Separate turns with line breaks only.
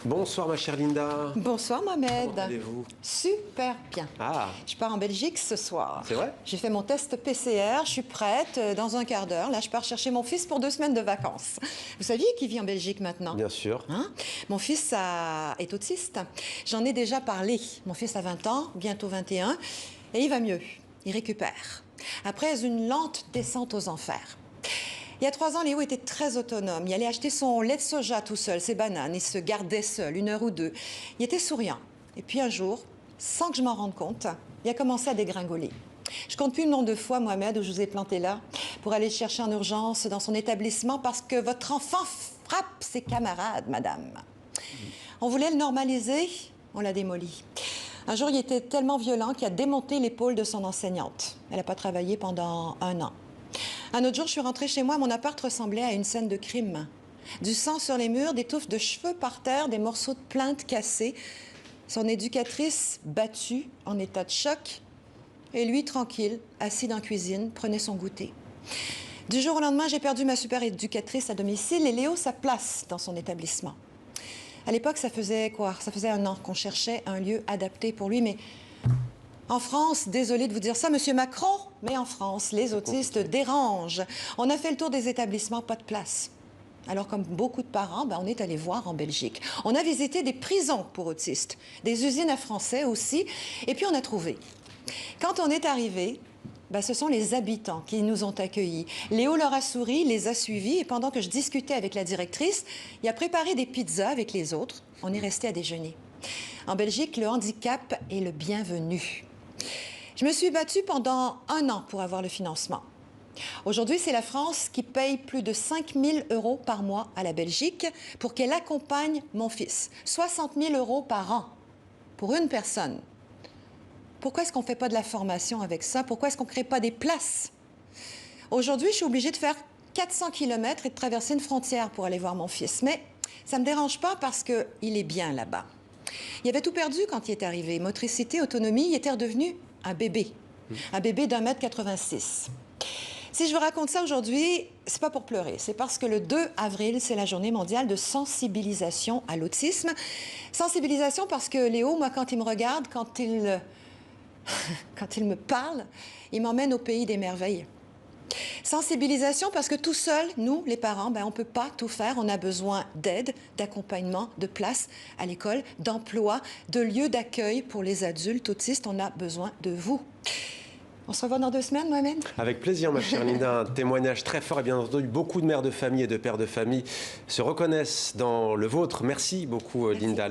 Bonsoir ma chère Linda.
Bonsoir Mohamed.
Comment allez-vous?
Super bien.
Ah,
Je pars en Belgique ce soir.
c'est vrai?
J'ai fait mon test PCR, je suis prête. Dans un quart d'heure, là, je pars chercher mon fils pour 2 semaines de vacances. Vous saviez qu'il vit en Belgique maintenant?
Bien sûr.
Hein? Mon fils est autiste. J'en ai déjà parlé. Mon fils a 20 ans, bientôt 21, et il va mieux. Il récupère. Après une lente descente aux enfers. Il y a 3 ans, Léo était très autonome. Il allait acheter son lait de soja tout seul, ses bananes. Il se gardait seul 1 heure ou 2. Il était souriant. Et puis un jour, sans que je m'en rende compte, il a commencé à dégringoler. Je compte plus le nombre de fois, Mohamed, où je vous ai planté là pour aller le chercher en urgence dans son établissement parce que votre enfant frappe ses camarades, madame. On voulait le normaliser, on l'a démoli. Un jour, il était tellement violent qu'il a démonté l'épaule de son enseignante. Elle n'a pas travaillé pendant 1 an. Un autre jour, je suis rentrée chez moi, mon appart ressemblait à une scène de crime. Du sang sur les murs, des touffes de cheveux par terre, des morceaux de plainte cassés. Son éducatrice battue, en état de choc. Et lui, tranquille, assis dans la cuisine, prenait son goûter. Du jour au lendemain, j'ai perdu ma super éducatrice à domicile et Léo sa place dans son établissement. À l'époque, ça faisait quoi? Ça faisait 1 an qu'on cherchait un lieu adapté pour lui, mais en France, désolée de vous dire ça, Monsieur Macron, mais en France, les autistes dérangent. On a fait le tour des établissements, pas de place. Alors, comme beaucoup de parents, on est allé voir en Belgique. On a visité des prisons pour autistes, des usines à français aussi, et puis on a trouvé. Quand on est arrivé, ce sont les habitants qui nous ont accueillis. Léo leur a souri, les a suivis, et pendant que je discutais avec la directrice, il a préparé des pizzas avec les autres. On est resté à déjeuner. En Belgique, le handicap est le bienvenu. Je me suis battue pendant 1 an pour avoir le financement. Aujourd'hui, c'est la France qui paye plus de 5 000 € par mois à la Belgique pour qu'elle accompagne mon fils. 60 000 € par an pour une personne. Pourquoi est-ce qu'on ne fait pas de la formation avec ça? Pourquoi est-ce qu'on ne crée pas des places? Aujourd'hui, je suis obligée de faire 400 km et de traverser une frontière pour aller voir mon fils. Mais ça ne me dérange pas parce qu'il est bien là-bas. Il avait tout perdu quand il est arrivé. Motricité, autonomie, il était redevenu un bébé. Un bébé d'1,86 m. Si je vous raconte ça aujourd'hui, c'est pas pour pleurer. C'est parce que le 2 avril, c'est la journée mondiale de sensibilisation à l'autisme. Sensibilisation parce que Léo, moi, quand il me regarde, quand il me parle, il m'emmène au pays des merveilles. Sensibilisation parce que tout seul, nous, les parents, on ne peut pas tout faire. On a besoin d'aide, d'accompagnement, de place à l'école, d'emploi, de lieux d'accueil pour les adultes autistes. On a besoin de vous. On se revoit dans 2 semaines, Mohamed?
Avec plaisir ma chère Linda, un témoignage très fort et bien entendu beaucoup de mères de famille et de pères de famille se reconnaissent dans le vôtre. Merci beaucoup Linda.